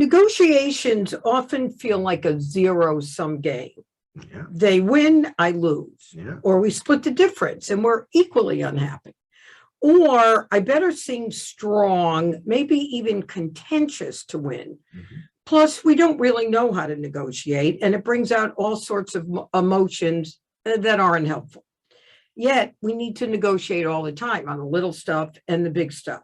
Negotiations often feel like a zero-sum game. Yeah. They win, I lose. Yeah. Or we split the difference and we're equally unhappy. Or I better seem strong, maybe even contentious to win. Mm-hmm. Plus, we don't really know how to negotiate, and it brings out all sorts of emotions that aren't helpful. Yet, we need to negotiate all the time on the little stuff and the big stuff.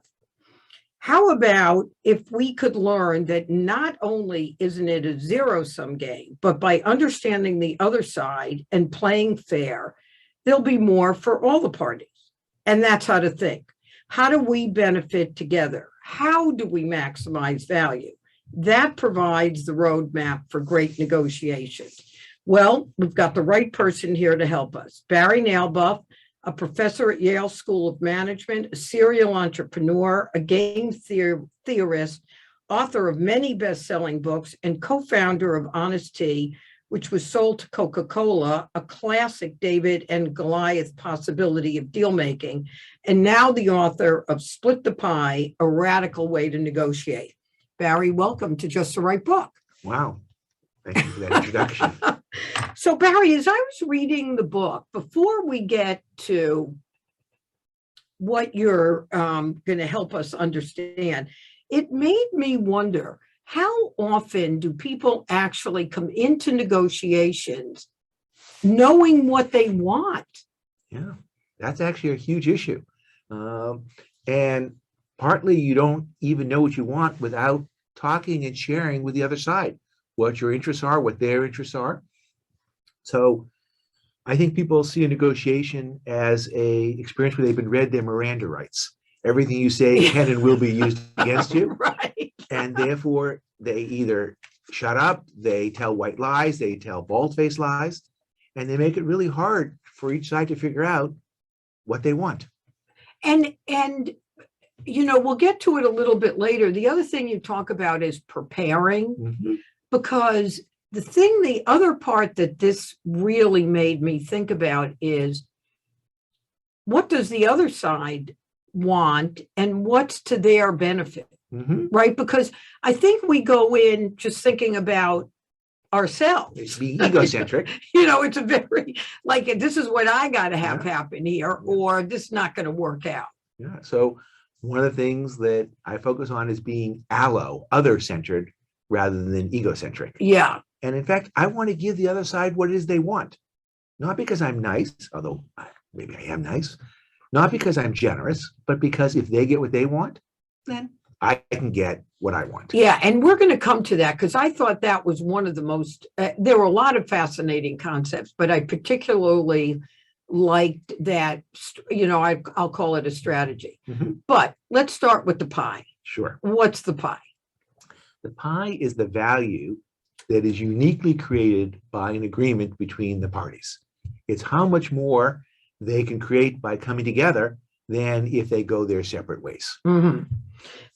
How about if we could learn that not only isn't it a zero-sum game, but by understanding the other side and playing fair, there'll be more for all the parties. And that's how to think. How do we benefit together? How do we maximize value? That provides the roadmap for great negotiations. Well, we've got the right person here to help us. Barry Nalebuff, a professor at Yale School of Management, a serial entrepreneur, a game theorist, author of many best-selling books, and co-founder of Honest Tea, which was sold to Coca-Cola, a classic David and Goliath possibility of deal-making, and now the author of Split the Pie, A Radical Way to Negotiate. Barry, welcome to Just the Right Book. Wow. Thank you for that introduction. So, Barry, as I was reading the book, before we get to what you're going to help us understand, it made me wonder, how often do people actually come into negotiations knowing what they want? Yeah, that's actually a huge issue. And partly you don't even know what you want without talking and sharing with the other side what your interests are, what their interests are. So I think people see a negotiation as a experience where they've been read their Miranda rights. Everything you say can and will be used against you. Right. And therefore, they either shut up, they tell white lies, they tell bald-faced lies, and they make it really hard for each side to figure out what they want. And you know, we'll get to it a little bit later. The other thing you talk about is preparing, because the other part that this really made me think about is, what does the other side want and what's to their benefit, right? Because I think we go in just thinking about ourselves. It's being egocentric. You know, it's a very, like, this is what I got to have happen here, or this is not going to work out. Yeah. So one of the things that I focus on is being other-centered rather than egocentric. Yeah. And in fact, I want to give the other side what it is they want. Not because I'm nice, although maybe I am nice. Not because I'm generous, but because if they get what they want, then I can get what I want. Yeah, and we're going to come to that, because I thought that was one of the most, there were a lot of fascinating concepts, but I particularly liked that, you know, I'll call it a strategy. But let's start with the pie. Sure. What's the pie? The pie is the value that is uniquely created by an agreement between the parties. It's how much more they can create by coming together than if they go their separate ways.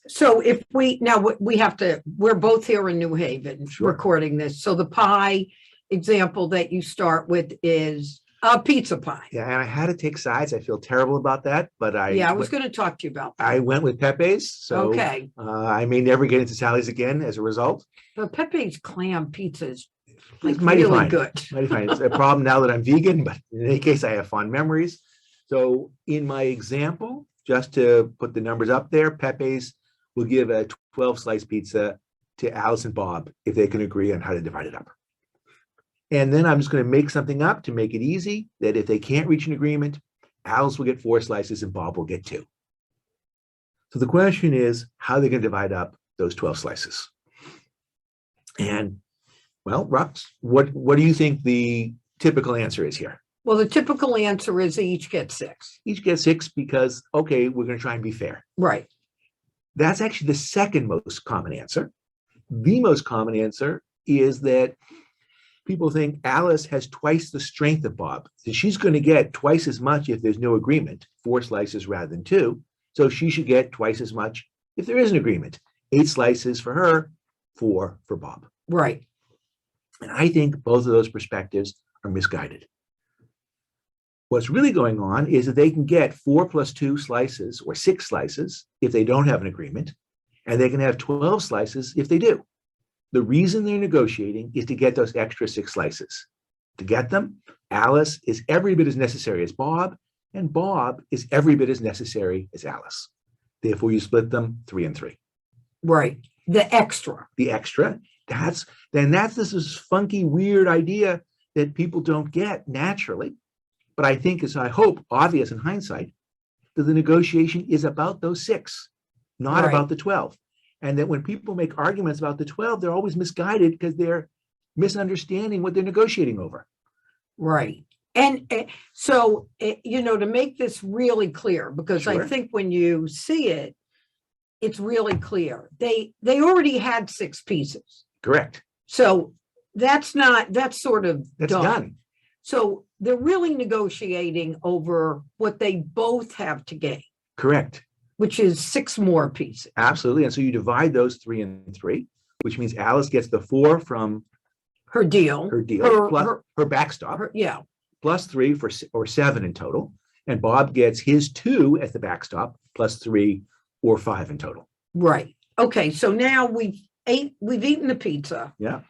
So if we're both here in New Haven recording this. So the pie example that you start with is a pizza pie. Yeah, and I had to take sides. I feel terrible about that, but I was going to talk to you about that. I went with Pepe's, so I may never get into Sally's again as a result. But Pepe's clam pizza is mighty really fine. Good. Mighty fine. It's a problem now that I'm vegan, but in any case, I have fond memories. So in my example, just to put the numbers up there, Pepe's will give a 12-slice pizza to Alice and Bob if they can agree on how to divide it up. And then I'm just going to make something up to make it easy, that if they can't reach an agreement, Alice will get 4 slices and Bob will get 2. So the question is, how are they going to divide up those 12 slices? And, well, Rox, what do you think the typical answer is here? Well, the typical answer is they each get 6. Each get 6 because, okay, we're going to try and be fair. Right. That's actually the second most common answer. The most common answer is that people think Alice has twice the strength of Bob. So she's going to get twice as much if there's no agreement, 4 slices rather than 2. So she should get twice as much if there is an agreement. 8 slices for her, 4 for Bob. Right. And I think both of those perspectives are misguided. What's really going on is that they can get 4 plus 2 slices or 6 slices if they don't have an agreement, and they can have 12 slices if they do. The reason they're negotiating is to get those extra 6 slices. To get them, Alice is every bit as necessary as Bob, and Bob is every bit as necessary as Alice. Therefore, you split them 3 and 3. Right. The extra. The extra. That's this funky, weird idea that people don't get naturally. But I think, as I hope, obvious in hindsight, that the negotiation is about those 6, not about the 12. And that when people make arguments about the 12, they're always misguided because they're misunderstanding what they're negotiating over. Right. And so, to make this really clear, because I Sure. think when you see it, it's really clear. They already had 6 pieces. Correct. So that's sort of That's done. So they're really negotiating over what they both have to gain, Correct. which is 6 more pieces. Absolutely. And so you divide those 3 and 3, which means Alice gets the 4 from Her deal. plus her backstop, Yeah. plus 3 or 7 in total. And Bob gets his 2 as the backstop, plus 3 or 5 in total. Right. Okay. So now we've eaten the pizza. Yeah.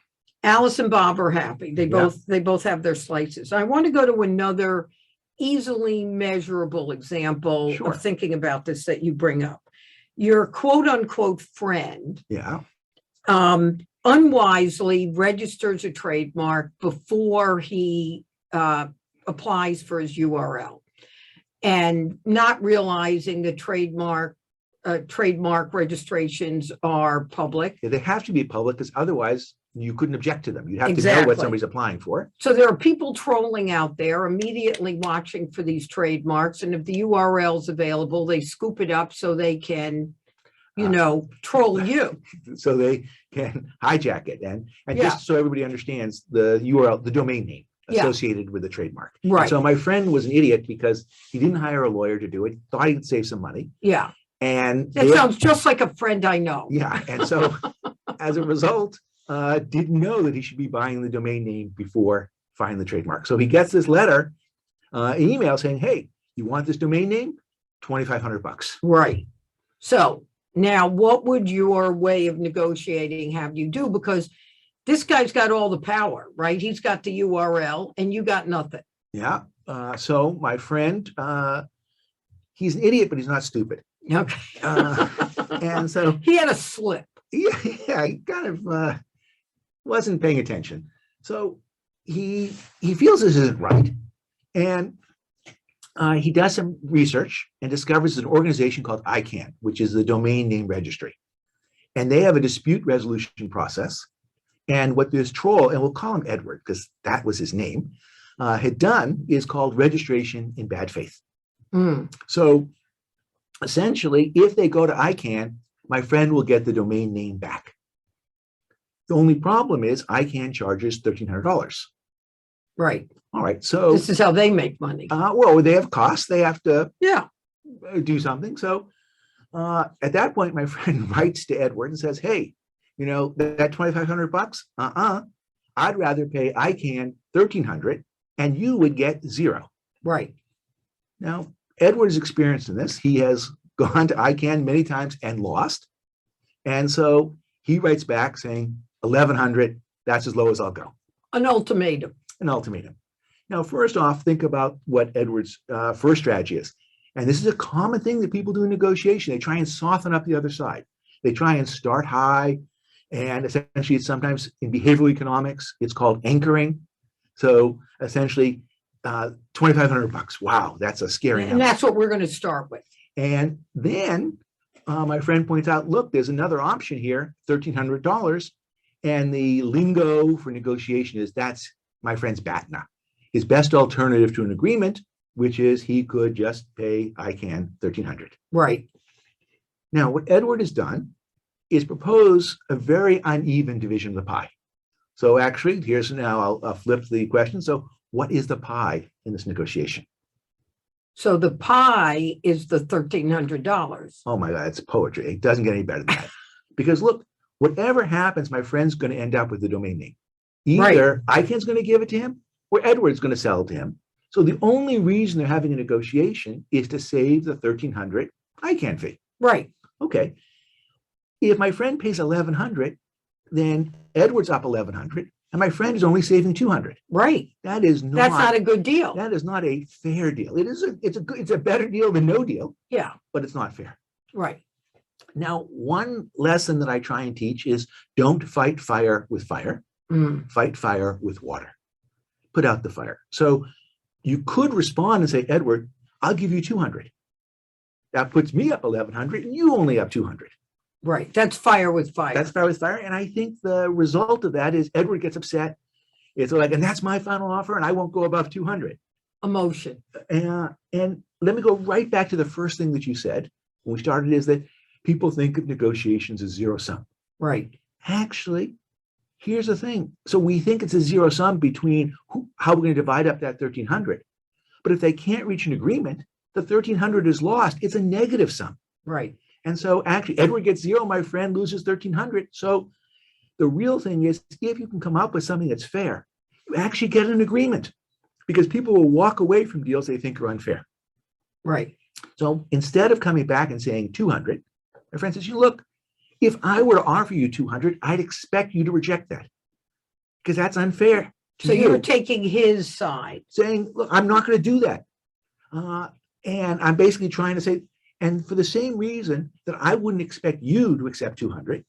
Alice and Bob are happy. They both have their slices. I want to go to another easily measurable example Sure. of thinking about this that you bring up. Your quote unquote friend Yeah. Unwisely registers a trademark before he applies for his URL, and not realizing the trademark registrations are public. They have to be public because otherwise you couldn't object to them. You'd have to know Exactly. what somebody's applying for. So there are people trolling out there immediately watching for these trademarks. And if the URL is available, they scoop it up so they can, troll you. So they can hijack it. And Yeah. just so everybody understands, the URL, the domain name Yeah. associated with the trademark. Right. So my friend was an idiot because he didn't hire a lawyer to do it, thought he could save some money. Yeah. And That sounds just like a friend I know. yeah. And so as a result, didn't know that he should be buying the domain name before finding the trademark. So he gets this letter, an email saying, hey, you want this domain name? $2,500. Right. So now what would your way of negotiating have you do? Because this guy's got all the power, right? He's got the URL and you got nothing. Yeah. So my friend, he's an idiot, but he's not stupid. Okay. And so he had a slip. yeah, he kind of wasn't paying attention. So he feels this isn't right. And he does some research and discovers an organization called ICANN, which is the domain name registry. And they have a dispute resolution process. And what this troll, and we'll call him Edward because that was his name, had done is called registration in bad faith. Mm. So essentially, if they go to ICANN, my friend will get the domain name back. The only problem is ICANN charges $1,300. Right. All right. So this is how they make money. well, they have costs. They have to Yeah. do something. So at that point, my friend writes to Edward and says, hey, that $2,500, I'd rather pay ICANN $1,300 and you would get 0. Right. Now, Edward is experienced in this. He has gone to ICANN many times and lost. And so he writes back saying, $1,100, that's as low as I'll go. An ultimatum. An ultimatum. Now, first off, think about what Edward's first strategy is. And this is a common thing that people do in negotiation. They try and soften up the other side. They try and start high. And essentially, it's sometimes in behavioral economics, it's called anchoring. So essentially, $2,500. Wow, that's a scary number. And that's what we're going to start with. And then my friend points out, look, there's another option here, $1,300. And the lingo for negotiation is that's my friend's BATNA. His best alternative to an agreement, which is he could just pay ICANN $1,300. Right. Now, what Edward has done is propose a very uneven division of the pie. So actually, here's now, I'll flip the question. So what is the pie in this negotiation? So the pie is the $1,300. Oh my God, it's poetry. It doesn't get any better than that. Because look, whatever happens, my friend's going to end up with the domain name. Either ICANN's going to give it to him or Edward's going to sell it to him. So the only reason they're having a negotiation is to save the $1,300 ICANN fee. Right. Okay. If my friend pays $1,100, then Edward's up 1,100 and my friend is only saving 200. Right. That's not a good deal. That is not a fair deal. It's a better deal than no deal. Yeah. But it's not fair. Right. Now, one lesson that I try and teach is don't fight fire with fire. Fight fire with water. Put out the fire. So you could respond and say, Edward, I'll give you 200. That puts me up 1,100 and you only up 200. Right. That's fire with fire. That's fire with fire. And I think the result of that is Edward gets upset. It's like, and that's my final offer and I won't go above 200. Emotion. And let me go right back to the first thing that you said when we started, is that people think of negotiations as zero sum. Right. Actually, here's the thing. So we think it's a zero sum between how we're going to divide up that 1,300. But if they can't reach an agreement, the 1,300 is lost. It's a negative sum. Right. And so actually, Edward gets zero, my friend loses 1,300. So the real thing is, if you can come up with something that's fair, you actually get an agreement, because people will walk away from deals they think are unfair. Right. So instead of coming back and saying 200, my friend says, look, if I were to offer you 200, I'd expect you to reject that, because that's unfair. So you're taking his side. Saying, look, I'm not going to do that. And I'm basically trying to say, and for the same reason that I wouldn't expect you to accept 200,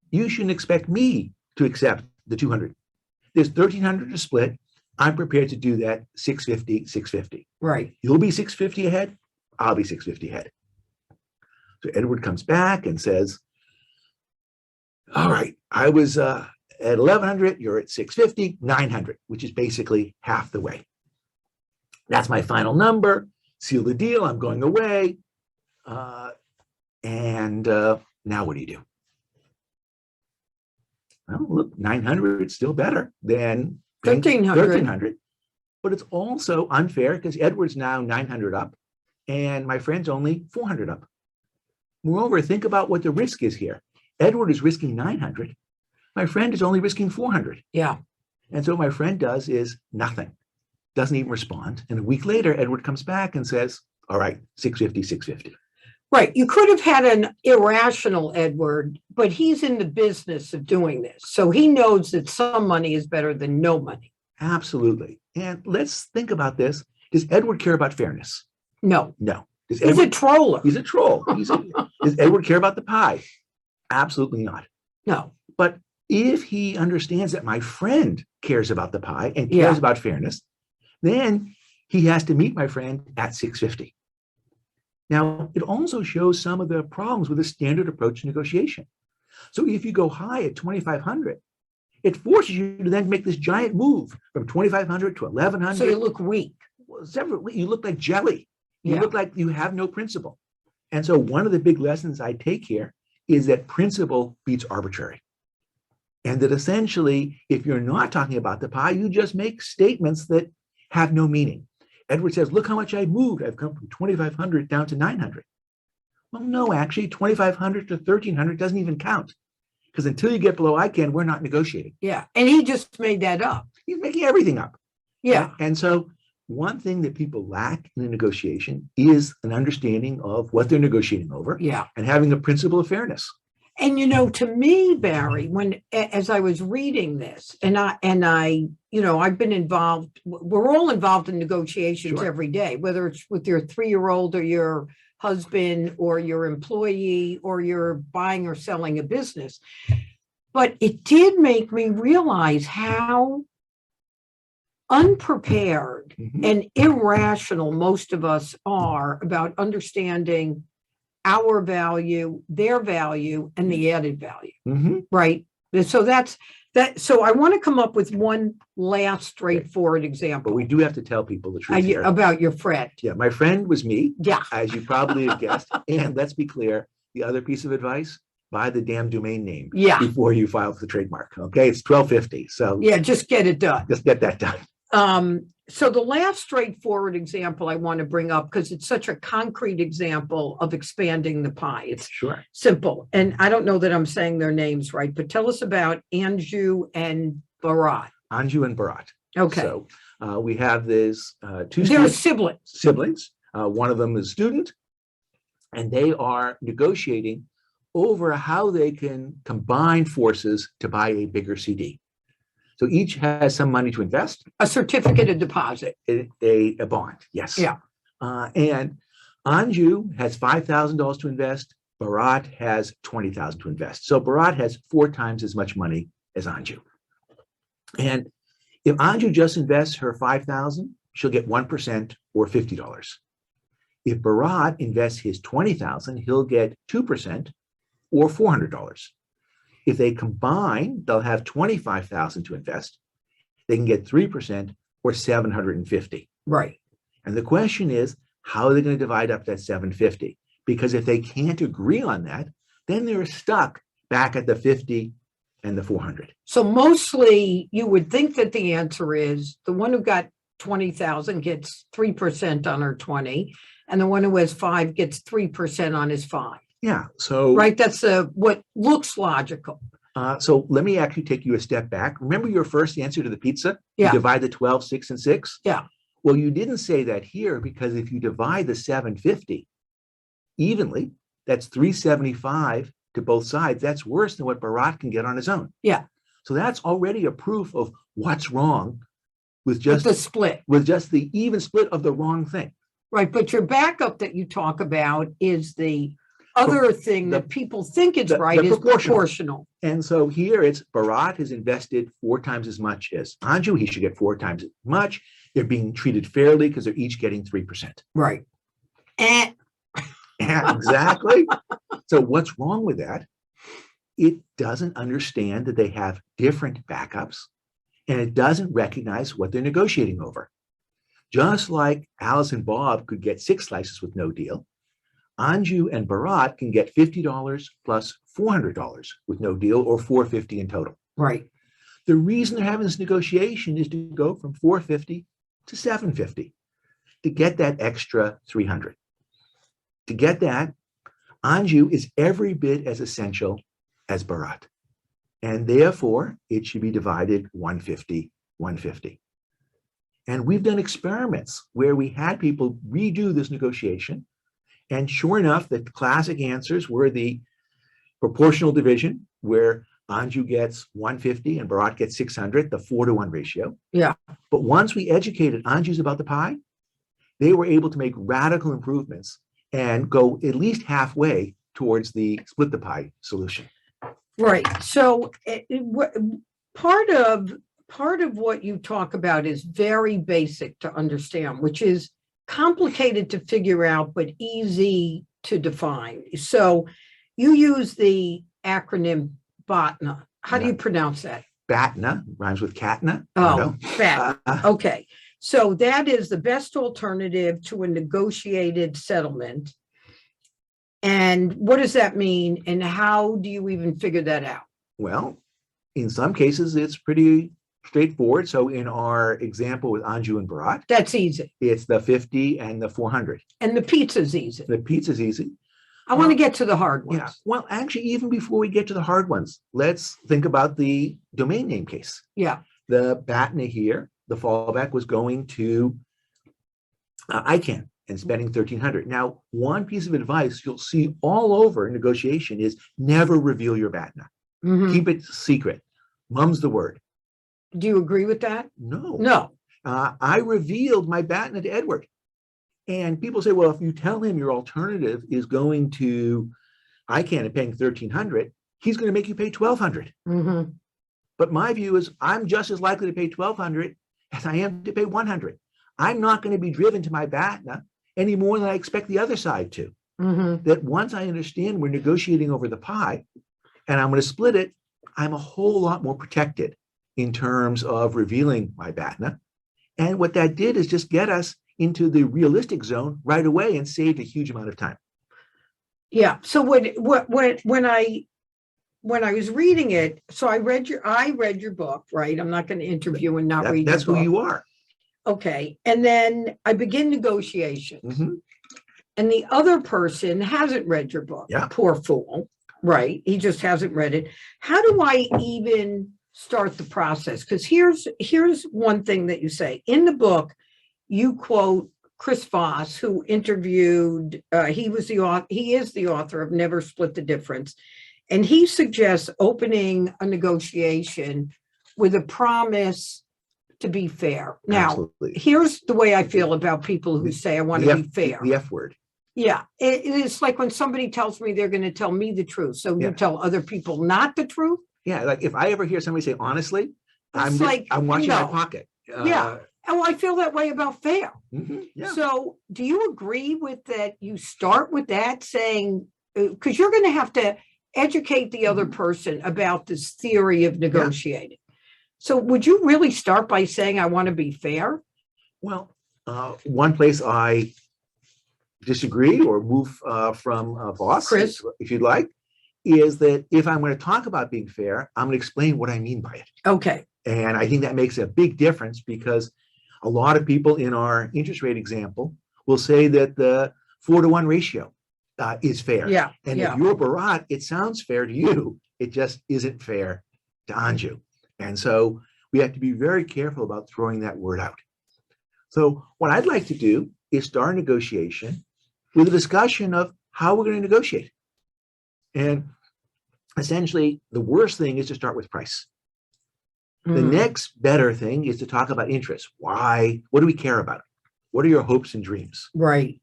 you shouldn't expect me to accept the 200. There's 1,300 to split. I'm prepared to do that 650, 650. Right. You'll be 650 ahead. I'll be 650 ahead. So Edward comes back and says, all right, I was at 1,100, you're at 650, 900, which is basically half the way. That's my final number. Seal the deal. I'm going away. Now what do you do? Well, look, 900 is still better than 1,300. But it's also unfair because Edward's now 900 up and my friend's only 400 up. Moreover, think about what the risk is here. Edward is risking 900. My friend is only risking 400. Yeah. And so what my friend does is nothing, doesn't even respond. And a week later, Edward comes back and says, all right, 650, 650. Right. You could have had an irrational Edward, but he's in the business of doing this. So he knows that some money is better than no money. Absolutely. And let's think about this. Does Edward care about fairness? No. No. He's a troller. He's a troll. Does Edward care about the pie? Absolutely not. No. But if he understands that my friend cares about the pie and cares about fairness, then he has to meet my friend at 650. Now, it also shows some of the problems with the standard approach to negotiation. So if you go high at 2,500, it forces you to then make this giant move from 2,500 to 1,100. So you look weak. You look like jelly. You look like you have no principle. And so one of the big lessons I take here is that principle beats arbitrary. And that essentially, if you're not talking about the pie, you just make statements that have no meaning. Edward says, look how much I moved. I've come from 2,500 down to 900. Well, no, actually, 2,500 to 1,300 doesn't even count. Because until you get below ICANN, we're not negotiating. Yeah. And he just made that up. He's making everything up. Yeah. And so one thing that people lack in a negotiation is an understanding of what they're negotiating over. Yeah. And having a principle of fairness. And, to me, Barry, as I was reading this, and I, I've been involved, we're all involved in negotiations every day, whether it's with your 3-year-old or your husband or your employee or you're buying or selling a business. But it did make me realize how unprepared and irrational most of us are about understanding our value, their value, and the added value, right? So that's that. So I want to come up with one last straightforward example. But we do have to tell people the truth here. About your friend. Yeah, my friend was me, Yeah. as you probably have guessed. And let's be clear, the other piece of advice, buy the damn domain name before you file for the trademark. Okay, it's $12.50. So yeah, just get it done. Just get that done. So the last straightforward example I want to bring up, because it's such a concrete example of expanding the pie. It's simple. And I don't know that I'm saying their names right, but tell us about Anju and Bharat. Anju and Bharat. Okay. So we have this two They're siblings. One of them is a student, and they are negotiating over how they can combine forces to buy a bigger CD. So each has some money to invest. A certificate of deposit. A bond, yes. Yeah. And Anju has $5,000 to invest. Bharat has $20,000 to invest. So Bharat has 4 times as much money as Anju. And if Anju just invests her $5,000, she'll get 1% or $50. If Bharat invests his $20,000, he'll get 2% or $400. If they combine, they'll have $25,000 to invest. They can get 3% or $750. Right. And the question is, how are they going to divide up that $750? Because if they can't agree on that, then they're stuck back at the 50 and the 400. So mostly you would think that the answer is the one who got 20,000 gets 3% on her 20, and the one who has 5 gets 3% on his 5. Yeah. So right. That's what looks logical. So let me actually take you a step back. Remember your first answer to the pizza? Yeah. You divide the 12, 6, and 6? Yeah. Well, you didn't say that here, because if you divide the 750 evenly, that's 375 to both sides. That's worse than what Bharat can get on his own. Yeah. So that's already a proof of what's wrong with just the split, with just the even split of the wrong thing. Right. But your backup that you talk about is the other thing that people think is right is proportional. And so here it's Bharat has invested 4 times as much as Anju. He should get 4 times as much. They're being treated fairly because they're each getting 3%. Right. Exactly. So what's wrong with that? It doesn't understand that they have different backups, and it doesn't recognize what they're negotiating over. Just like Alice and Bob could get 6 slices with no deal, Anju and Bharat can get $50 plus $400 with no deal, or $450 in total. Right. The reason they're having this negotiation is to go from $450 to $750 to get that extra $300. To get that, Anju is every bit as essential as Bharat, and therefore it should be divided 150, 150. And we've done experiments where we had people redo this negotiation, and sure enough, the classic answers were the proportional division, where Anju gets 150 and Bharat gets 600, the 4-to-1 ratio. Yeah. But once we educated Anju's about the pie, they were able to make radical improvements and go at least halfway towards the split the pie solution. Right. So part of what you talk about is very basic to understand, which is complicated to figure out, but easy to define. So you use the acronym BATNA. How do you pronounce that? BATNA rhymes with Katna. Oh, BATNA. Okay. So that is the best alternative to a negotiated settlement. And what does that mean? And how do you even figure that out? Well, in some cases, it's pretty straightforward. So in our example with Anju and Bharat, that's easy. It's the 50 and the 400. And the pizza's easy. The pizza's easy. I want to get to the hard ones. Yeah. Well, actually, even before we get to the hard ones, let's think about the domain name case. Yeah. The BATNA here, the fallback was going to ICANN and spending $1,300. Now, one piece of advice you'll see all over negotiation is never reveal your BATNA. Mm-hmm. Keep it secret. Mum's the word. Do you agree with that? No. No. I revealed my BATNA to Edward. And people say, well, if you tell him your alternative is going to ICANN and paying $1,300, he's going to make you pay $1,200. Mm-hmm. But my view is I'm just as likely to pay $1,200 as I am to pay $100. I'm not going to be driven to my BATNA any more than I expect the other side to. Mm-hmm. That once I understand we're negotiating over the pie and I'm going to split it, I'm a whole lot more protected in terms of revealing my BATNA. And what that did is just get us into the realistic zone right away and saved a huge amount of time. Yeah. So when I was reading it, so I read your book, right? I'm not going to interview and not read. That's who you are. Okay. And then I begin negotiations. Mm-hmm. And the other person hasn't read your book. Yeah. Poor fool. Right. He just hasn't read it. How do I even start the process? Because here's one thing that you say in the book. You quote Chris Voss, who interviewed, he is the author of Never Split the Difference. And he suggests opening a negotiation with a promise to be fair. Now, Absolutely. here's the way I feel about people who say, I want to be fair. The F word. Yeah, it's like when somebody tells me they're going to tell me the truth. So you tell other people not the truth. Yeah, like if I ever hear somebody say honestly, I'm watching my pocket. Yeah. Oh, I feel that way about fair. Yeah. So do you agree with that? You start with that saying, because you're going to have to educate the other person about this theory of negotiating. So would you really start by saying, I want to be fair? Well, one place I disagree or move from Voss, Chris, if you'd like, is that if I'm going to talk about being fair, I'm going to explain what I mean by it. Okay. And I think that makes a big difference because a lot of people in our interest rate example will say that the 4-to-1 ratio is fair. Yeah. And if you're Barat, it sounds fair to you. It just isn't fair to Anju. And so we have to be very careful about throwing that word out. So what I'd like to do is start a negotiation with a discussion of how we're going to negotiate. And essentially, the worst thing is to start with price. The next better thing is to talk about interest. Why? What do we care about? What are your hopes and dreams? Right.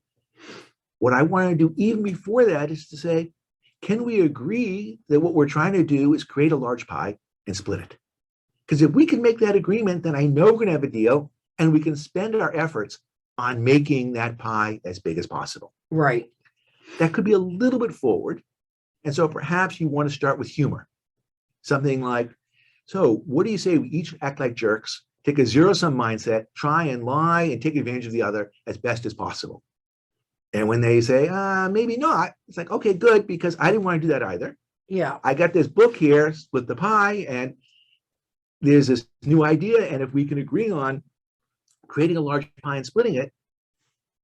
What I want to do even before that is to say, can we agree that what we're trying to do is create a large pie and split it? Because if we can make that agreement, then I know we're going to have a deal and we can spend our efforts on making that pie as big as possible. Right. That could be a little bit forward. And so perhaps you want to start with humor. Something like, so what do you say we each act like jerks, take a zero-sum mindset, try and lie and take advantage of the other as best as possible? And when they say, maybe not, it's like, okay, good, because I didn't want to do that either. Yeah. I got this book here, Split the Pie, and there's this new idea. And if we can agree on creating a large pie and splitting it,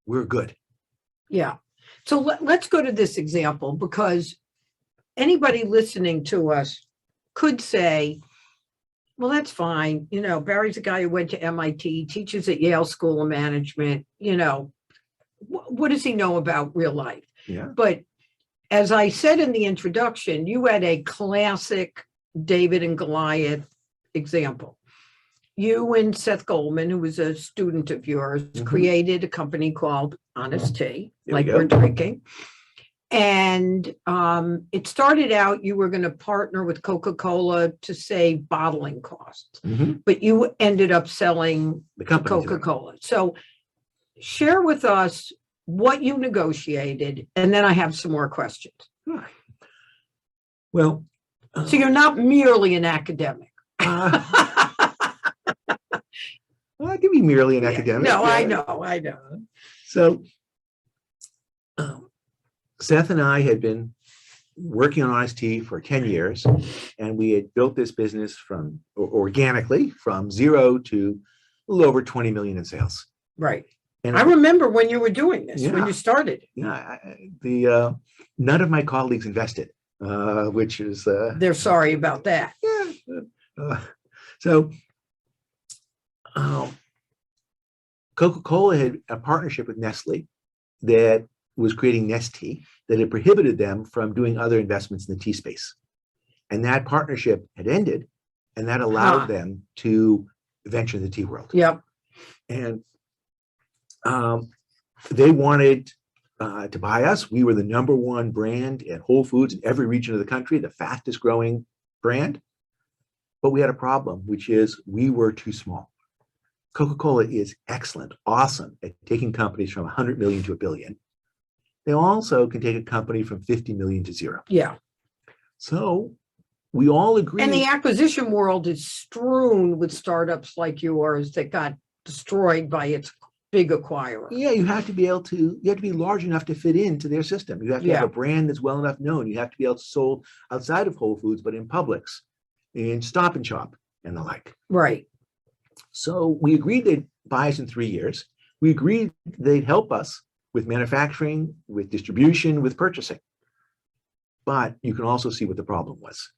we're good. Yeah. So let's go to this example, because anybody listening to us could say, well, that's fine. You know, Barry's a guy who went to MIT, teaches at Yale School of Management. You know, what does he know about real life? Yeah. But as I said in the introduction, you had a classic David and Goliath example. You and Seth Goldman, who was a student of yours, created a company called Honest Tea, like we're drinking. And it started out, you were going to partner with Coca-Cola to save bottling costs, but you ended up selling the company Coca-Cola. So share with us what you negotiated, and then I have some more questions. Well, so you're not merely an academic. Well, I can be merely an academic. No, I know. So Seth and I had been working on Honest Tea for 10 years, and we had built this business from organically from zero to a little over 20 million in sales. Right. And I remember when you were doing this, when you started. Yeah. None of my colleagues invested, which is they're sorry about that. Yeah. So Coca-Cola had a partnership with Nestle that was creating Nestea that had prohibited them from doing other investments in the tea space. And that partnership had ended, and that allowed them to venture in the tea world. Yep. And they wanted to buy us. We were the #1 brand at Whole Foods in every region of the country, the fastest growing brand. But we had a problem, which is we were too small. Coca-Cola is excellent, awesome at taking companies from 100 million to 1 billion. They also can take a company from 50 million to 0. Yeah. So we all agree. And the acquisition world is strewn with startups like yours that got destroyed by its big acquirer. Yeah, you have to be large enough to fit into their system. You have to have a brand that's well enough known. You have to be able to sold outside of Whole Foods, but in Publix, in Stop and Shop, and the like. Right. So we agreed they'd buy us in 3 years. We agreed they'd help us with manufacturing, with distribution, with purchasing. But you can also see what the problem was.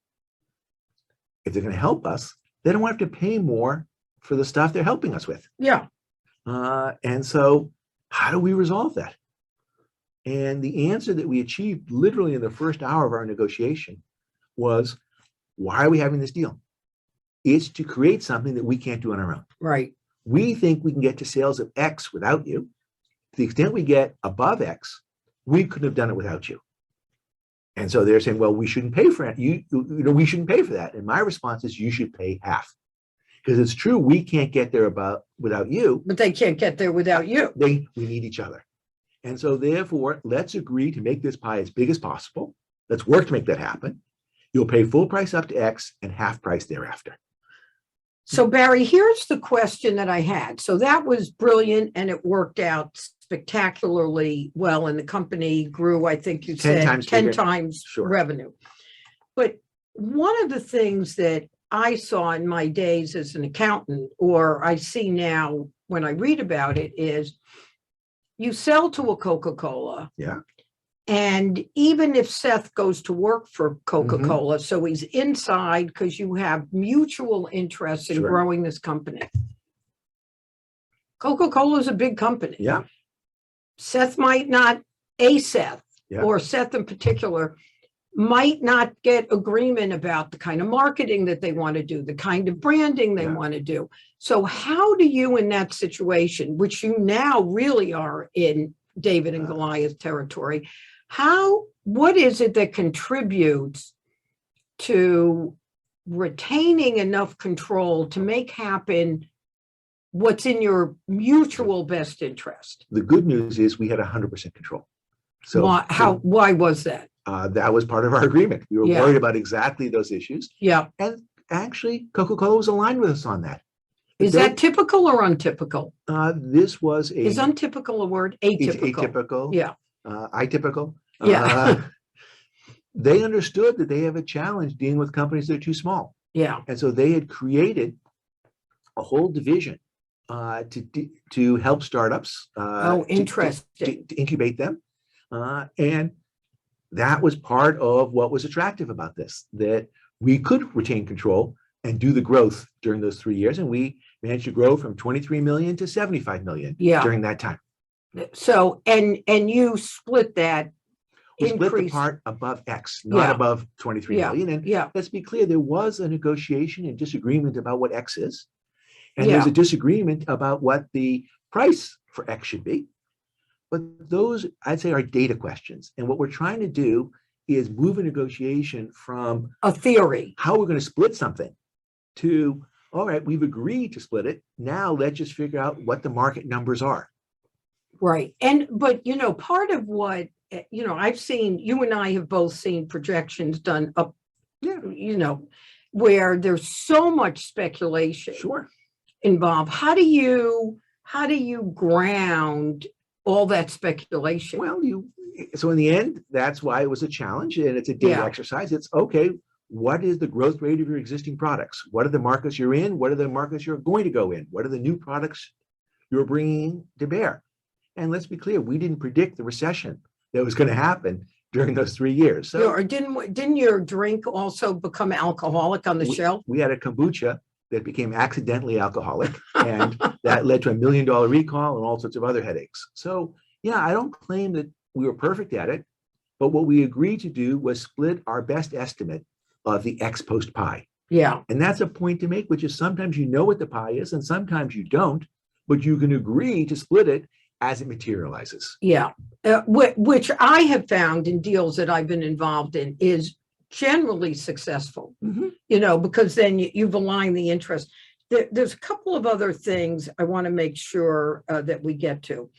If they're going to help us, they don't want to have to pay more for the stuff they're helping us with. Yeah. And so How do we resolve that? And the answer that we achieved literally in the first hour of our negotiation was, why are we having this deal? It's to create something that we can't do on our own. Right. We think we can get to sales of X without you. To the extent we get above X, we couldn't have done it without you. And so they're saying, well, we shouldn't pay for it. We shouldn't pay for that. And my response is, you should pay half. Because it's true, we can't get there without you. But they can't get there without you. We need each other. And so therefore, let's agree to make this pie as big as possible. Let's work to make that happen. You'll pay full price up to X and half price thereafter. So Barry, here's the question that I had. So that was brilliant and it worked out spectacularly well. And the company grew, I think you said, 10 times Sure. revenue. But one of the things that I saw in my days as an accountant, or I see now when I read about it, is you sell to a Coca-Cola. Yeah. And even if Seth goes to work for Coca-Cola, so he's inside because you have mutual interest in Sure. growing this company. Coca-Cola is a big company. Yeah. Seth might not, Seth, Yeah. or Seth in particular, might not get agreement about the kind of marketing that they want to do, the kind of branding they want to do. So how do you, in that situation, which you now really are in David and Goliath territory, what is it that contributes to retaining enough control to make happen what's in your mutual best interest? The good news is we had 100% control. So why was that? That was part of our agreement. We were worried about exactly those issues. Yeah. And actually, Coca-Cola was aligned with us on that. Is that typical or untypical? This was Is untypical a word? Atypical. Atypical. Yeah. Atypical. Yeah. They understood that they have a challenge dealing with companies that are too small. Yeah. And so they had created a whole division to help startups. Interesting. To incubate them. And that was part of what was attractive about this, that we could retain control and do the growth during those 3 years. And we managed to grow from 23 million to 75 million during that time. So, and you split that. We split the part above X, not above 23 million. And let's be clear, there was a negotiation and disagreement about what X is. And there's a disagreement about what the price for X should be. But those, I'd say, are data questions. And what we're trying to do is move a negotiation from a theory, how we're going to split something, to, all right, we've agreed to split it. Now let's just figure out what the market numbers are. Right. But, part of what, I've seen, you and I have both seen projections done up, where there's so much speculation involved. How do you ground all that speculation? Well, so in the end, that's why it was a challenge, and it's a data exercise. It's okay, what is the growth rate of your existing products? What are the markets you're in? What are the markets you're going to go in? What are the new products you're bringing to bear? And let's be clear, we didn't predict the recession that was going to happen during those 3 years. So or didn't your drink also become alcoholic on the shelf? We had a kombucha that became accidentally alcoholic, and that led to $1 million recall and all sorts of other headaches. So I don't claim that we were perfect at it, but what we agreed to do was split our best estimate of the X post pie. Yeah. And that's a point to make, which is sometimes you know what the pie is and sometimes you don't, but you can agree to split it as it materializes. Yeah. Which I have found in deals that I've been involved in is generally successful, because then you've aligned the interest. There's a couple of other things I want to make sure that we get to.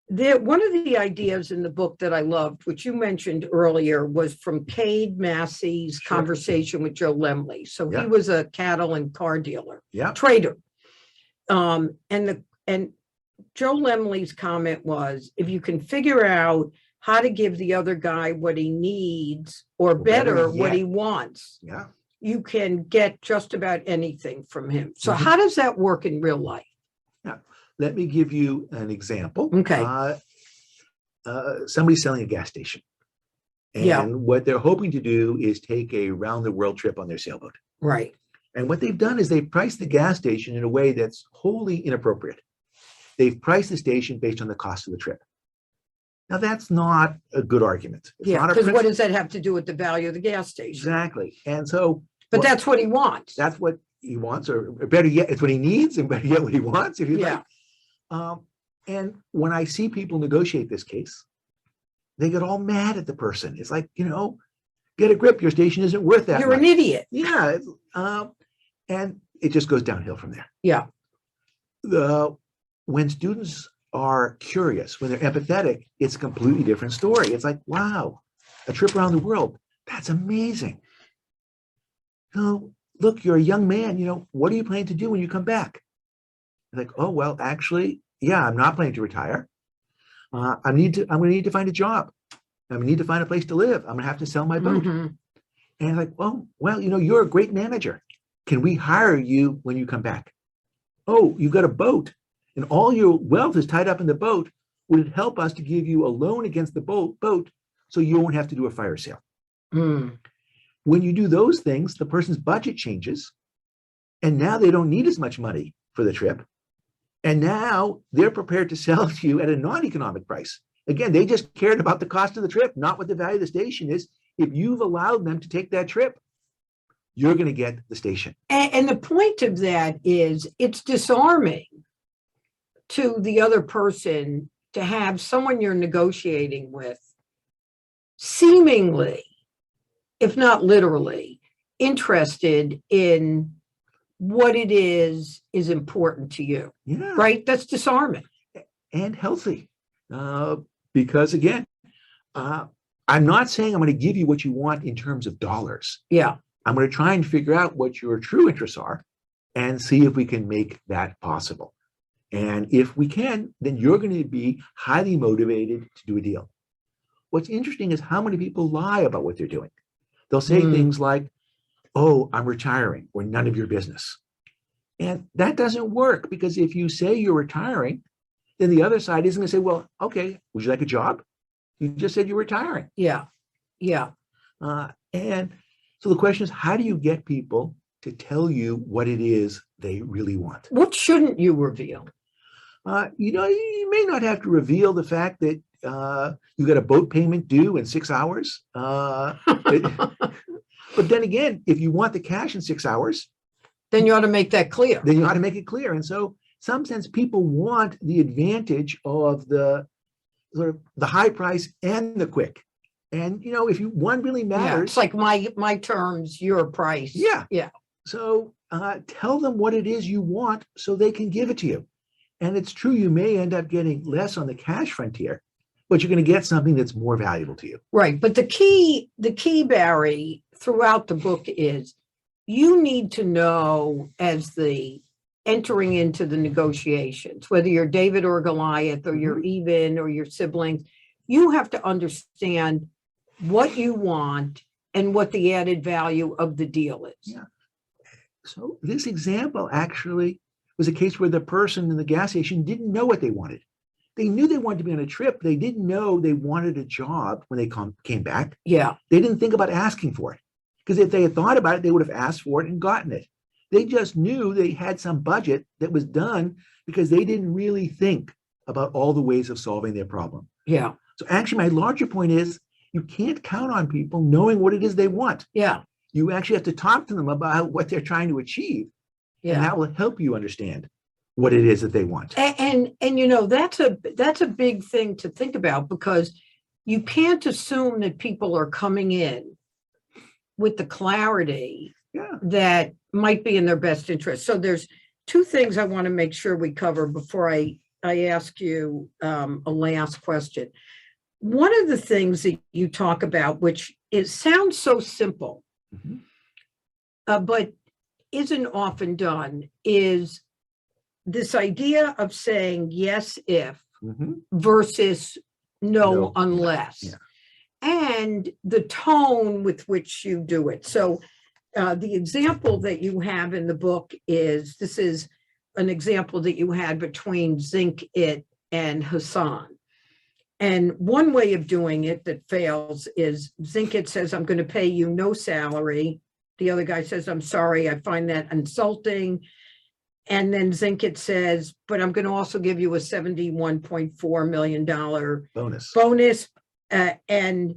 One of the ideas in the book that I loved, which you mentioned earlier, was from Cade Massey's conversation with Joe Lemley. So he was a cattle and car dealer, trader. And Joe Lemley's comment was, if you can figure out how to give the other guy what he needs, or better, what he wants, you can get just about anything from him. So how does that work in real life? Let me give you an example. Okay. Somebody's selling a gas station. And what they're hoping to do is take a round the world trip on their sailboat. Right. And what they've done is they've priced the gas station in a way that's wholly inappropriate. they've priced the station based on the cost of the trip. Now, that's not a good argument. It's Yeah, not a because what principle. does that have to do with the value of the gas station? Exactly. And so, But that's what he wants. that's what he wants, or better yet, it's what he needs, and better yet, what he wants, if you Yeah. like. And when I see people negotiate this case, they get all mad at the person. It's like, get a grip. Your station isn't worth that You're much. an idiot. Yeah. And it just goes downhill from there. Yeah. When students are curious, when they're empathetic, it's a completely different story. It's like, wow, a trip around the world. That's amazing. Look, you're a young man. What are you planning to do when you come back? Like, oh, well, actually, yeah, I'm not planning to retire. I'm going to need to find a job. I'm going to need to find a place to live. I'm going to have to sell my boat. Mm-hmm. And like, oh, well, you're a great manager. Can we hire you when you come back? Oh, you've got a boat and all your wealth is tied up in the boat. Would it help us to give you a loan against the boat so you won't have to do a fire sale? Mm. When you do those things, the person's budget changes. And now they don't need as much money for the trip. And now they're prepared to sell to you at a non-economic price. Again, they just cared about the cost of the trip, not what the value of the station is. If you've allowed them to take that trip, you're going to get the station. And the point of that is it's disarming to the other person to have someone you're negotiating with seemingly, if not literally, interested in what it is important to you. Yeah. Right? That's disarming. And healthy. Because again, I'm not saying I'm going to give you what you want in terms of dollars. Yeah. I'm going to try and figure out what your true interests are and see if we can make that possible. And if we can, then you're going to be highly motivated to do a deal. What's interesting is how many people lie about what they're doing. They'll say things like, oh, I'm retiring, or none of your business. And that doesn't work, because if you say you're retiring, then the other side isn't going to say, well, okay, would you like a job? You just said you're retiring. Yeah. Yeah. And so the question is, how do you get people to tell you what it is they really want? What shouldn't you reveal? You may not have to reveal the fact that you got a boat payment due in 6 hours. But then again, if you want the cash in 6 hours, then you ought to make that clear. Then you ought to make it clear. And so, in some sense, people want the advantage of the sort of the high price and the quick. And if one really matters, Yeah, it's like my terms, your price. Yeah. Yeah. So tell them what it is you want so they can give it to you. And it's true, you may end up getting less on the cash frontier, but you're going to get something that's more valuable to you. Right. But the key, Barry, throughout the book is you need to know, as the entering into the negotiations, whether you're David or Goliath, or you're even, or your siblings, you have to understand what you want and what the added value of the deal is. Yeah. So this example actually was a case where the person in the gas station didn't know what they wanted. They knew they wanted to be on a trip. They didn't know they wanted a job when they came back. Yeah. They didn't think about asking for it, because if they had thought about it, they would have asked for it and gotten it. They just knew they had some budget that was done because they didn't really think about all the ways of solving their problem. Yeah. So actually, my larger point is you can't count on people knowing what it is they want. Yeah. You actually have to talk to them about what they're trying to achieve. Yeah. And that will help you understand what it is that they want. And that's a big thing to think about, because you can't assume that people are coming in with the clarity that might be in their best interest. So there's two things I want to make sure we cover before I ask you a last question. One of the things that you talk about, which sounds so simple, but isn't often done, is this idea of saying yes if versus no unless. Yeah. And the tone with which you do it. So the example that you have in the book is, this is an example that you had between Zink It and Hassan. And one way of doing it that fails is Zink It says, I'm going to pay you no salary. The other guy says, I'm sorry, I find that insulting. And then Zinkit says, but I'm going to also give you a $71.4 million bonus. And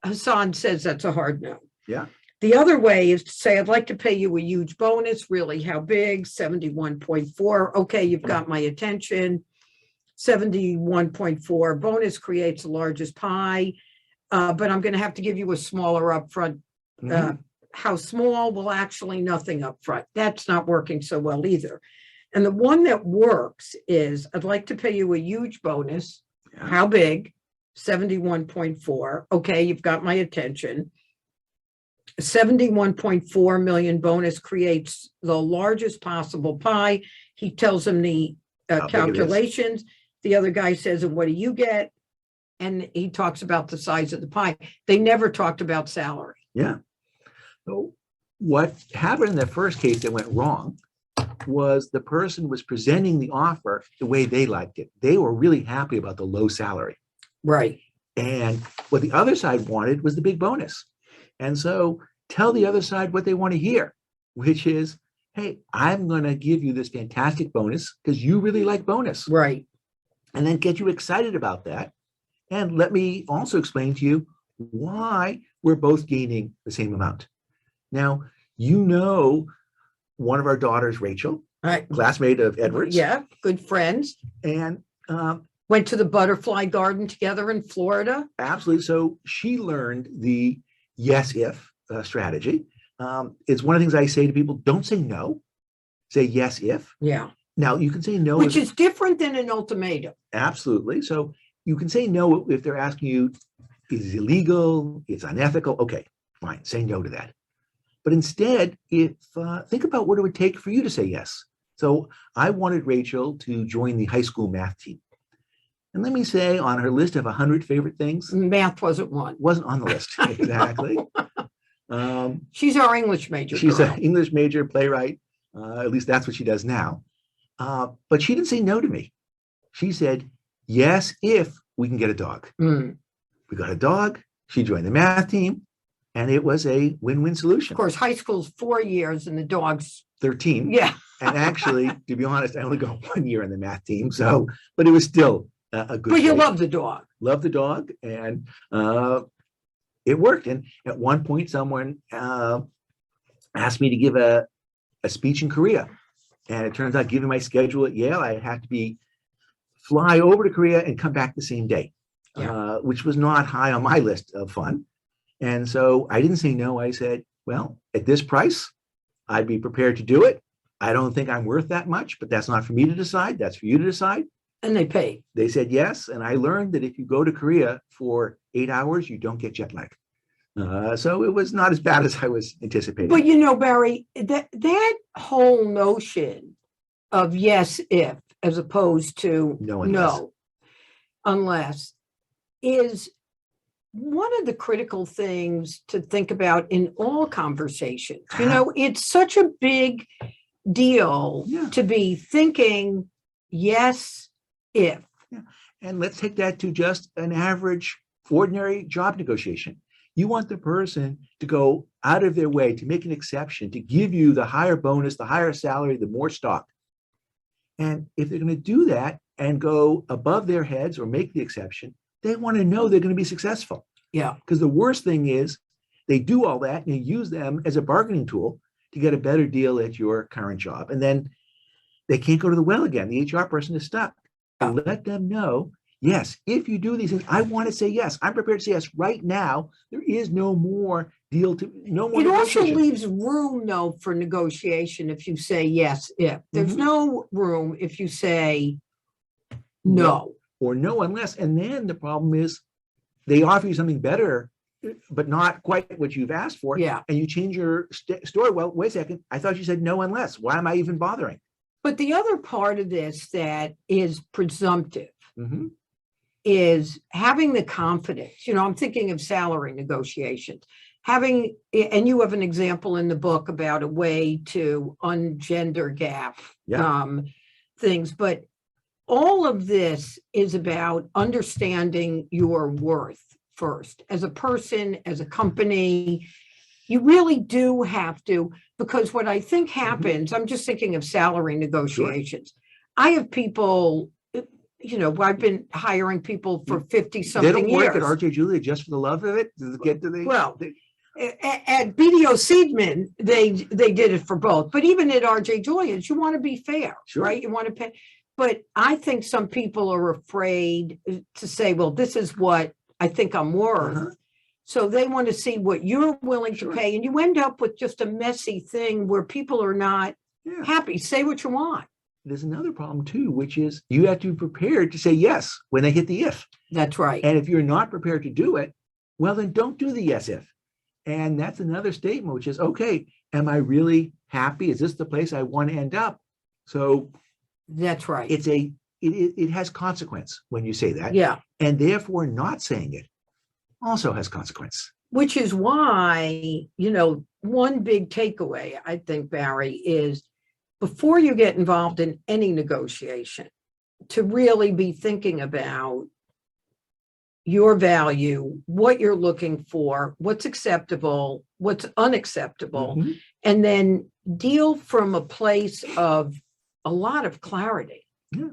Hassan says that's a hard no. Yeah. The other way is to say, I'd like to pay you a huge bonus. Really, how big? 71.4. Okay, you've got my attention. 71.4 bonus creates the largest pie, but I'm going to have to give you a smaller upfront. How small? Well, actually nothing upfront. That's not working so well either. And the one that works is, I'd like to pay you a huge bonus. Yeah. How big? 71.4. Okay, you've got my attention. 71.4 million bonus creates the largest possible pie. He tells him the calculations. The other guy says, and what do you get? And he talks about the size of the pie. They never talked about salary. Yeah. So what happened in the first case that went wrong was the person was presenting the offer the way they liked it. They were really happy about the low salary. Right. And what the other side wanted was the big bonus. And so tell the other side what they want to hear, which is, hey, I'm going to give you this fantastic bonus because you really like bonus. Right. And then get you excited about that. And let me also explain to you why we're both gaining the same amount. Now, you know, one of our daughters, Rachel, classmate of Edward's. Yeah, good friends. And went to the butterfly garden together in Florida. Absolutely. So she learned the yes if strategy. It's one of the things I say to people: don't say no, say yes if. Yeah. Now you can say no, which is different than an ultimatum. Absolutely. So you can say no if they're asking you, is it illegal? It's unethical. Okay, fine. Say no to that. But instead, if think about what it would take for you to say yes. So I wanted Rachel to join the high school math team. And let me say, on her list of 100 favorite things, math wasn't one. Wasn't on the list. Exactly. She's our English major. She's an English major playwright. At least that's what she does now. But she didn't say no to me. She said, yes, if we can get a dog. We got a dog. She joined the math team. And it was a win-win solution. Of course, high school's 4 years and the dog's 13. Yeah. And actually, to be honest, I only got 1 year in the math team. So, but it was still a good. But you love the dog. Love the dog. And it worked. And at one point, someone asked me to give a speech in Korea. And it turns out, given my schedule at Yale, I had to fly over to Korea and come back the same day, which was not high on my list of fun. And so I didn't say no. I said, well, at this price, I'd be prepared to do it. I don't think I'm worth that much, but that's not for me to decide. That's for you to decide. And they paid. They said yes. And I learned that if you go to Korea for 8 hours, you don't get jet lag. So it was not as bad as I was anticipating. But you know, Barry, that whole notion of yes, if, as opposed to no, unless is one of the critical things to think about in all conversations. You know, it's such a big deal to be thinking yes, if. Yeah. And let's take that to just an average, ordinary job negotiation. You want the person to go out of their way to make an exception, to give you the higher bonus, the higher salary, the more stock. And if they're going to do that and go above their heads or make the exception, they want to know they're going to be successful. Yeah. Because the worst thing is they do all that and you use them as a bargaining tool to get a better deal at your current job. And then they can't go to the well again. The HR person is stuck. Yeah. Let them know, yes, if you do these things, I want to say yes. I'm prepared to say yes right now. There is no more deal to no more. It also leaves room, though, for negotiation if you say yes, if. There's no room if you say no. Or no unless. And then the problem is they offer you something better, but not quite what you've asked for. Yeah. And you change your story. Well, wait a second. I thought you said no unless. Why am I even bothering? But the other part of this that is presumptive is having the confidence. You know, I'm thinking of salary negotiations. Having, and you have an example in the book about a way to ungender gap things, but all of this is about understanding your worth first as a person, as a company, You really do have to, because what I think happens, I'm just thinking of salary negotiations. I have people, I've been hiring people for 50 They something don't work at years. RJ Julia just for the love of it. Does it get to the? Well, at BDO Seidman, they did it for both. But even at RJ Julia's, you want to be fair, Sure. right? You want to pay. But I think some people are afraid to say, well, this is what I think I'm worth. So they want to see what you're willing to pay. And you end up with just a messy thing where people are not happy. Say what you want. There's another problem too, which is you have to be prepared to say yes when they hit the if. That's right. And if you're not prepared to do it, well, then don't do the yes if. And that's another statement, which is, okay, am I really happy? Is this the place I want to end up? So that's right. It has consequence when you say that. Yeah. And therefore not saying it also has consequence. Which is why, one big takeaway, I think, Barry, is before you get involved in any negotiation, to really be thinking about your value, what you're looking for, what's acceptable, what's unacceptable, and then deal from a place of a lot of clarity. Yeah.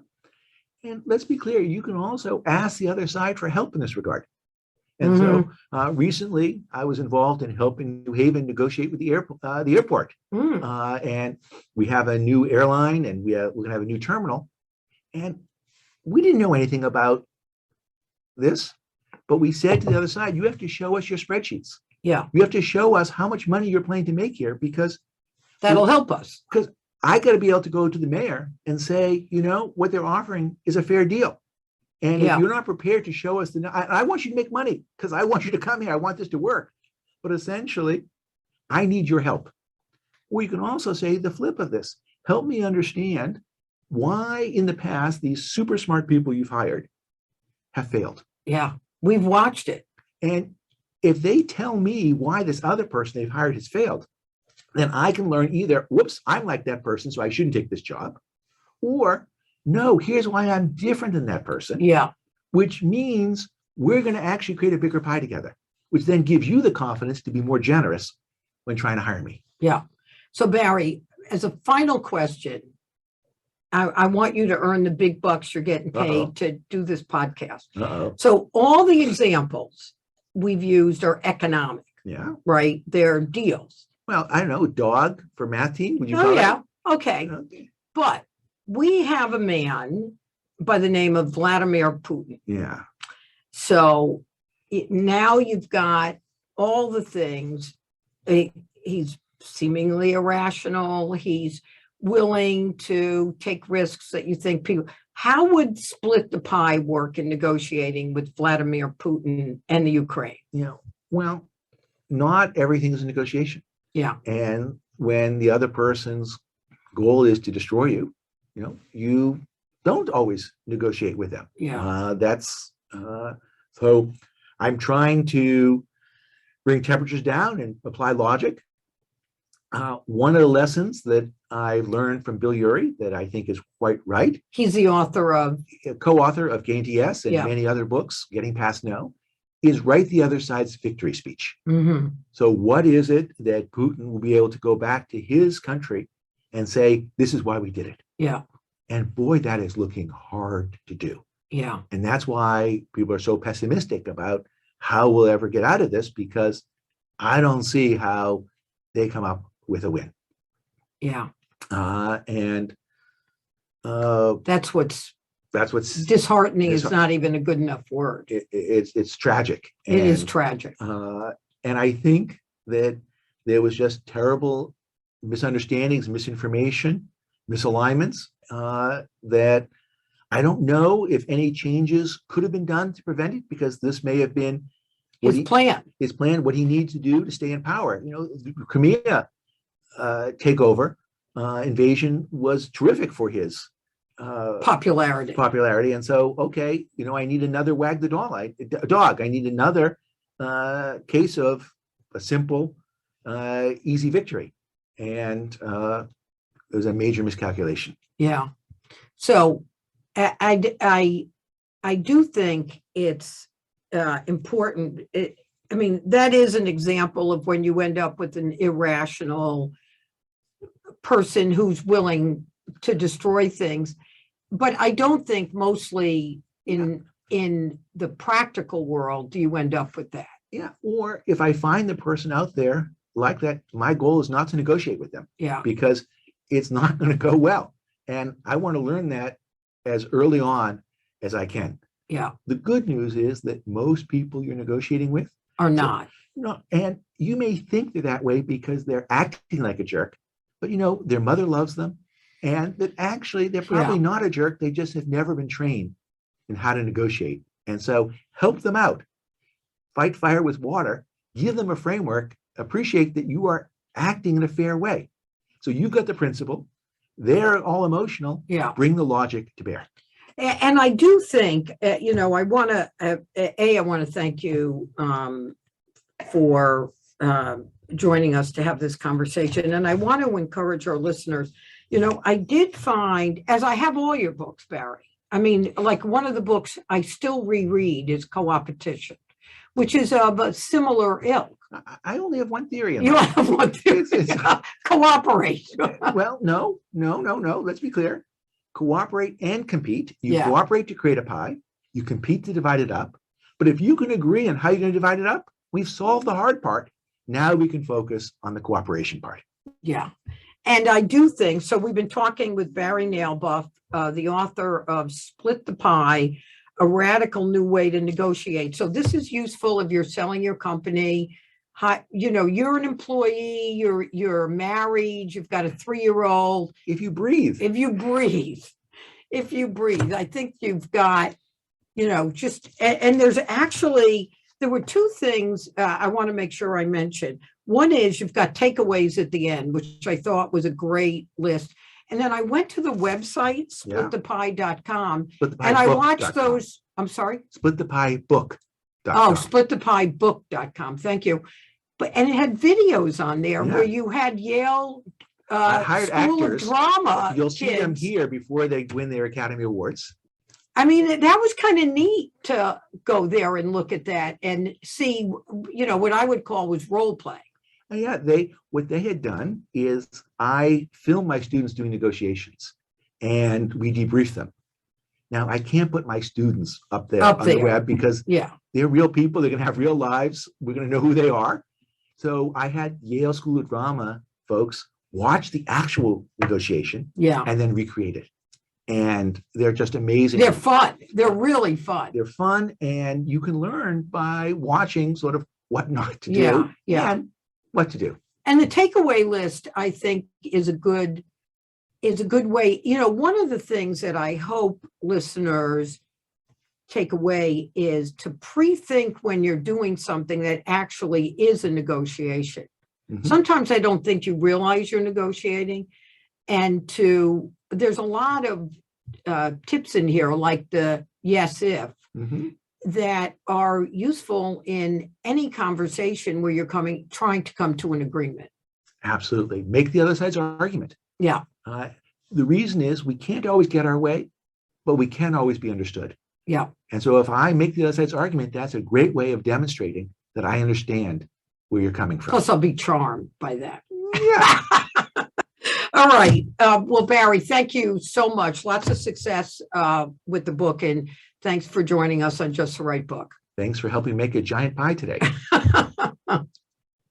And let's be clear, you can also ask the other side for help in this regard. And so recently I was involved in helping New Haven negotiate with the airport. And we have a new airline and we're going to have a new terminal. And we didn't know anything about this, but we said to the other side, you have to show us your spreadsheets. Yeah. You have to show us how much money you're planning to make here, because that'll help us. Because I got to be able to go to the mayor and say, what they're offering is a fair deal. And if you're not prepared to show us I want you to make money because I want you to come here. I want this to work. But essentially, I need your help. Or you can also say the flip of this. Help me understand why in the past these super smart people you've hired have failed. Yeah, we've watched it. And if they tell me why this other person they've hired has failed, then I can learn either, whoops, I'm like that person, so I shouldn't take this job. Or, no, here's why I'm different than that person. Yeah. Which means we're going to actually create a bigger pie together, which then gives you the confidence to be more generous when trying to hire me. Yeah. So Barry, as a final question, I want you to earn the big bucks you're getting paid to do this podcast. So all the examples we've used are economic. Yeah. Right? They're deals. Well, I don't know, dog for math team. Would you call it? Okay. But we have a man by the name of Vladimir Putin. Yeah. So now you've got all the things. He's seemingly irrational. He's willing to take risks that you think people. How would split the pie work in negotiating with Vladimir Putin and the Ukraine? Well, not everything is a negotiation. Yeah. And when the other person's goal is to destroy you, you don't always negotiate with them. Yeah. So I'm trying to bring temperatures down and apply logic. One of the lessons that I learned from Bill Urey that I think is quite right. He's the author of co-author of Gain to Yes and many other books, Getting Past No, is write the other side's victory speech. So what is it that Putin will be able to go back to his country and say, this is why we did it? Yeah. And boy, that is looking hard to do. Yeah. And that's why people are so pessimistic about how we'll ever get out of this, because I don't see how they come up with a win. Yeah. That's what's disheartening is not even a good enough word. It's tragic. It is tragic. And I think that there was just terrible misunderstandings, misinformation, misalignments that I don't know if any changes could have been done to prevent it, because this may have been his plan, what he needs to do to stay in power. The Crimea takeover invasion was terrific for his popularity. And so, okay, I need another wag the dog. I need another case of a simple, easy victory. And it was a major miscalculation. Yeah. So I do think it's important. I mean, that is an example of when you end up with an irrational person who's willing to destroy things. But I don't think mostly in the practical world do you end up with that. Yeah. Or if I find the person out there like that, my goal is not to negotiate with them. Yeah. Because it's not going to go well. And I want to learn that as early on as I can. Yeah. The good news is that most people you're negotiating with Or not. no, and you may think they're that way because they're acting like a jerk, but their mother loves them, and that actually they're probably not a jerk. They just have never been trained in how to negotiate. And so help them out. Fight fire with water, give them a framework, appreciate that you are acting in a fair way. So you've got the principle, they're all emotional, bring the logic to bear. And I do think, I want to, I want to thank you for joining us to have this conversation. And I want to encourage our listeners, I did find, as I have all your books, Barry, I mean, like one of the books I still reread is Co-opetition, which is of a similar ilk. I only have one theory. You have one theory. Cooperate. Well, no. Let's be clear. Cooperate and compete. You cooperate to create a pie. You compete to divide it up. But if you can agree on how you're going to divide it up, we've solved the hard part. Now we can focus on the cooperation part. Yeah. And I do think, so we've been talking with Barry Nalebuff, the author of Split the Pie, A Radical New Way to Negotiate. So this is useful if you're selling your company. You're an employee, you're married, you've got a 3-year-old. If you breathe, I think you've got, and there were two things I want to make sure I mention. One is you've got takeaways at the end, which I thought was a great list. And then I went to the website, splitthepie.com, and I watched those. I'm sorry? Splitthepie.book.com. Oh, splitthepie.book.com. Thank you. And it had videos on there where you had Yale hired School actors. of Drama. You'll see them here before they win their Academy Awards. I mean, that was kind of neat to go there and look at that and see, what I would call was role play. Yeah, what they had done is I filmed my students doing negotiations and we debriefed them. Now, I can't put my students up there on the web because they're real people. They're going to have real lives. We're going to know who they are. So I had Yale School of Drama folks watch the actual negotiation and then recreate it. And they're just amazing. They're fun. They're really fun. They're fun. And you can learn by watching sort of what not to do and what to do. And the takeaway list, I think, is a good way. One of the things that I hope listeners take away is to pre-think when you're doing something that actually is a negotiation. Mm-hmm. Sometimes I don't think you realize you're negotiating. And there's a lot of tips in here, like the yes, if, that are useful in any conversation where you're trying to come to an agreement. Absolutely. Make the other side's argument. Yeah. The reason is we can't always get our way, but we can always be understood. Yeah. And so if I make the other side's argument, that's a great way of demonstrating that I understand where you're coming from. Plus, I'll be charmed by that. Yeah. All right. Well, Barry, thank you so much. Lots of success with the book. And thanks for joining us on Just the Right Book. Thanks for helping make a giant pie today.